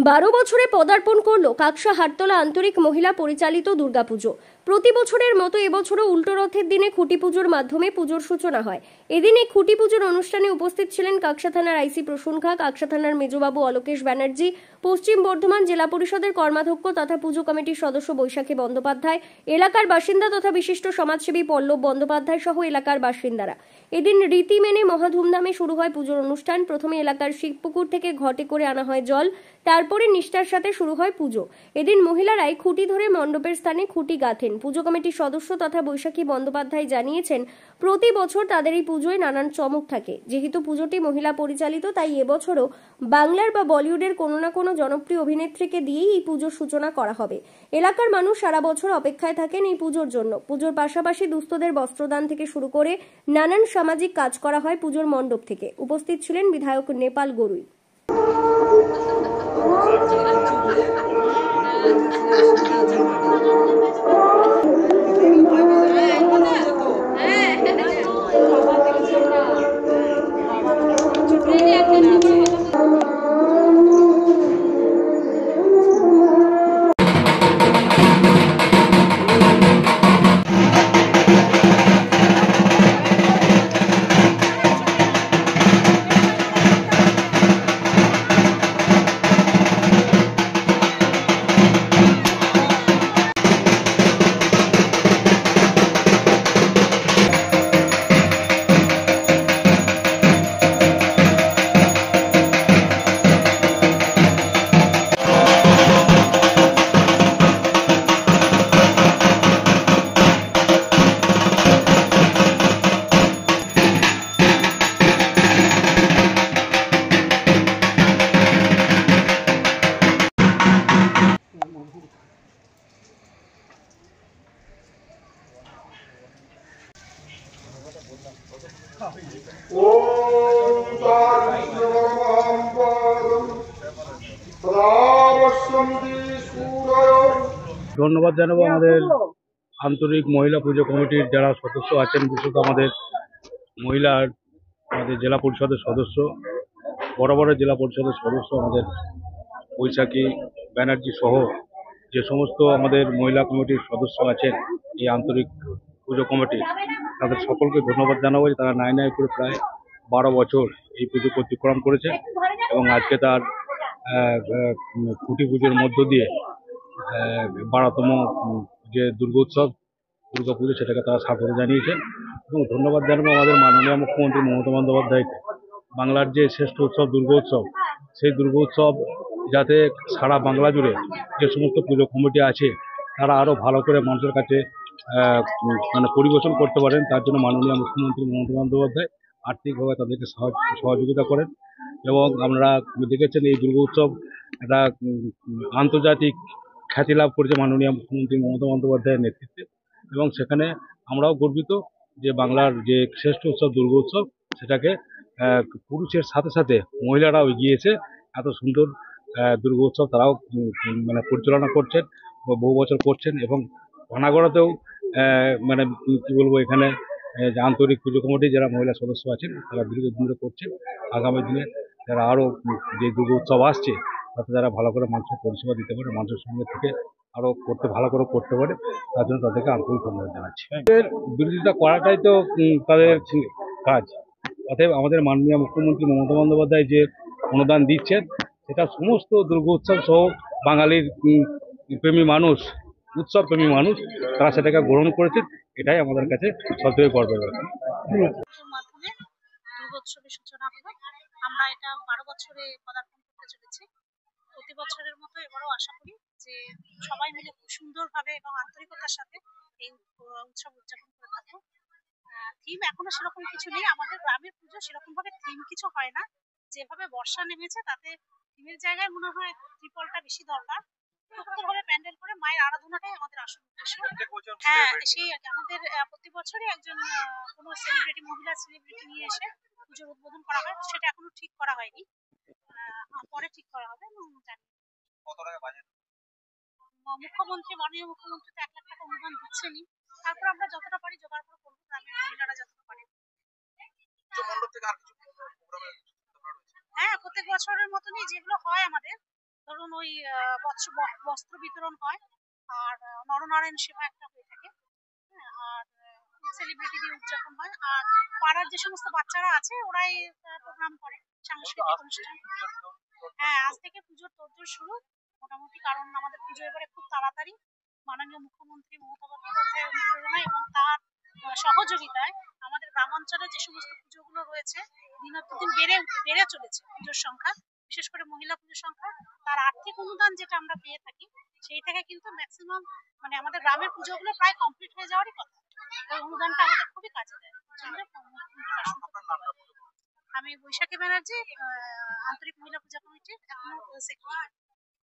12 বছরে পদার্পণ করল কাকসা হাটতলা আন্তরিক মহিলা পরিচালিত দুর্গাপুজো। প্রতি বছরের মতো এবছরও উল্টো রথের দিনে খুঁটি পুজোর মাধ্যমে পুজোর সূচনা হয়। এদিন এই খুঁটি পুজোর অনুষ্ঠানে উপস্থিত ছিলেন কাকসা থানার আইসি প্রসূন খা, কাকসা থানার মেজবাবু অলোকেশ ব্যানার্জি, পশ্চিম বর্ধমান জেলা পরিষদের কর্মাধ্যক্ষ তথা পুজো কমিটির সদস্য বৈশাখী বন্দ্যোপাধ্যায়, এলাকার বাসিন্দা তথা বিশিষ্ট সমাজসেবী পল্লব বন্দ্যোপাধ্যায় সহ এলাকার বাসিন্দারা। এদিন রীতি মেনে মহা ধুমধামে শুরু হয় পুজোর অনুষ্ঠান। প্রথমে এলাকার শিবপুকুর থেকে ঘটে করে আনা হয় জল, তারপরে নিষ্ঠার সাথে শুরু হয় পুজো। এদিন মহিলারাই খুঁটি ধরে মণ্ডপের স্থানে খুঁটি গাঁথেন। পুজো কমিটির সদস্য তথা বৈশাখী বন্দ্যোপাধ্যায় জানিয়েছেন, প্রতি বছর তাদের এই পুজোয় নানান চমক থাকে। যেহেতু পুজোটি মহিলা পরিচালিত, তাই এবছরও বাংলার বা বলিউডের কোনো না কোনো জনপ্রিয় অভিনেত্রীকে দিয়েই এই পুজোর সূচনা করা হবে। এলাকার মানুষ সারা বছর অপেক্ষায় থাকেন এই পুজোর জন্য। পুজোর পাশাপাশি দুস্থদের বস্ত্রদান থেকে শুরু করে নানান সামাজিক কাজ করা হয় পুজোর মণ্ডপ থেকে। উপস্থিত ছিলেন বিধায়ক নেপাল গরুই। ধন্যবাদ জানাবো আমাদের আন্তরিক মহিলা পুজো কমিটির যারা সদস্য আছেন, বিশেষত আমাদের আমাদের জেলা পরিষদের সদস্য, বড় বড় জেলা পরিষদের সদস্য আমাদের বৈশাখী ব্যানার্জি সহ যে সমস্ত আমাদের মহিলা কমিটির সদস্য আছেন এই আন্তরিক পুজো কমিটির, তাদের সকলকে ধন্যবাদ জানাবো যে তারা নাই করে প্রায় 12 বছর এই পুজো অতিক্রম করেছে এবং আজকে তার খুঁটি পুজোর মধ্য দিয়ে 12তম যে দুর্গা পুজো সেটাকে তারা স্বাগত জানিয়েছেন। এবং ধন্যবাদ জানাবো আমাদের মাননীয় মুখ্যমন্ত্রী মমতা বন্দ্যোপাধ্যায়কে। বাংলার যে শ্রেষ্ঠ উৎসব দুর্গোৎসব, সেই দুর্গোৎসব যাতে সারা বাংলা জুড়ে যে সমস্ত পুজো কমিটি আছে তারা আরও ভালো করে মানুষের কাছে পরিবেশন করতে পারেন, তার জন্য মাননীয় মুখ্যমন্ত্রী মমতা বন্দ্যোপাধ্যায় আর্থিকভাবে তাদেরকে সহযোগিতা করেন। এবং আপনারা দেখেছেন এই দুর্গোৎসব একটা আন্তর্জাতিক খ্যাতি লাভ করেছে মাননীয় মুখ্যমন্ত্রী মমতা বন্দ্যোপাধ্যায়ের নেতৃত্বে। এবং সেখানে আমরাও গর্বিত যে বাংলার যে শ্রেষ্ঠ উৎসব দুর্গোৎসব সেটাকে পুরুষের সাথে সাথে মহিলারাও এগিয়ে এসে এত সুন্দর দুর্গোৎসব তারাও পরিচালনা করছেন, বহু বছর করছেন। এবং পানাগড়াতেও কি বলবো, এখানে যে আন্তরিক পুজো কমিটির যারা মহিলা সদস্য আছেন তারা দীর্ঘদিন ধরে করছেন। আগামী দিনে যারা আরও যে দুর্গোৎসব আসছে তাতে যারা ভালো করে মানুষের পরিষেবা দিতে পারে, মানুষের সঙ্গে থেকে আরও ভালো করে করতে পারে, তার জন্য তাদেরকে আন্তরিক ধন্যবাদ জানাচ্ছি। বিরোধিতা করাটাই তো তাদের কাজ। অতএব আমাদের মাননীয় মুখ্যমন্ত্রী মমতা বন্দ্যোপাধ্যায় যে অনুদান দিচ্ছেন সেটা সমস্ত দুর্গোৎসব সহ বাঙালির প্রেমী মানুষ, উৎসব প্রেমী মানুষ, তারা সেটাকে গ্রহণ করেছেন। এটাই আমাদের কাছে সবথেকে গর্বের ব্যাপার। দুর্গোৎসবের সূচনা হলো। আমরা এটা 12 বছরে পদার্পণ করতে চলেছি। প্রতি বছরের মতো এবারও আশা করি যে সবাই মিলে খুব সুন্দরভাবে এবং আন্তরিকতার সাথে এই উৎসব উদযাপন করে থাকবো। থিম এখনো সেরকম কিছু নেই, আমাদের গ্রামের পুজো সেরকম ভাবে থিম কিছু হয় না। যেভাবে বর্ষা নেমেছে তাতে থিমের জায়গায় মনে হয় ত্রিপলটা বেশি দরকার। সুন্দরভাবে প্যান্ডেল করে মায়ের আরাধনাটাই আমাদের আসল উদ্দেশ্য। হ্যাঁ, সেই আমাদের প্রতি বছরই একজন কোনো সেলিব্রিটি, মহিলা সেলিব্রিটি নিয়ে এসে পুজোর উদ্বোধন করা হয়। সেটা এখনো ঠিক করা হয়নি, পরে ঠিক করা হবে। জানি কত টাকা বাজেট? মুখ্যমন্ত্রী, মাননীয় মুখ্যমন্ত্রী তো 1 লাখ টাকা অনুদান দিচ্ছেনই। তারপর আমরা যতটা পারি জোগাড় করে করবো, গ্রামের মহিলারা যতটা পারে। হ্যাঁ, প্রত্যেক বছরের মতনই যেগুলো হয় আমাদের ধরুন ওই বস্ত্র বিতরণ হয়, আর নরনারায়ণ সেবা একটা হয়ে থাকে। হ্যাঁ, আর সেলিব্রিটি দিয়ে উদযাপন হয়, আর পাড়ার যে সমস্ত বাচ্চারা আছে ওরাই প্রোগ্রাম করে, সাংস্কৃতিক অনুষ্ঠান। হ্যাঁ, আজ থেকে পুজোর তোড়জোড় শুরু মোটামুটি, কারণ আমাদের পুজো এবারে খুব তাড়াতাড়ি। মাননীয় মুখ্যমন্ত্রী মমতা বন্দ্যোপাধ্যায়ের অনুপ্রেরণায় এবং তার সহযোগিতায় আমাদের গ্রামাঞ্চলে যে সমস্ত পুজোগুলো রয়েছে দিন বেড়ে চলেছে পুজোর সংখ্যা, বিশেষ করে মহিলা পুজোর সংখ্যা। তার আর্থিক অনুদান যেটা আমরা পেয়ে থাকি সেই থেকে কিন্তু ম্যাক্সিমাম মানে আমাদের গ্রামের পুজোগুলো প্রায় কমপ্লিট হয়ে যাওয়ারই কথা। ওই অনুদানটা আমাদের খুবই কাজে দেয়, এই জন্য মুখ্যমন্ত্রীকে অসংখ্য ধন্যবাদ। আমি বৈশাখী ব্যানার্জি, আন্তরিক মহিলা পূজা কমিটির এখনো সেক্রেটারি।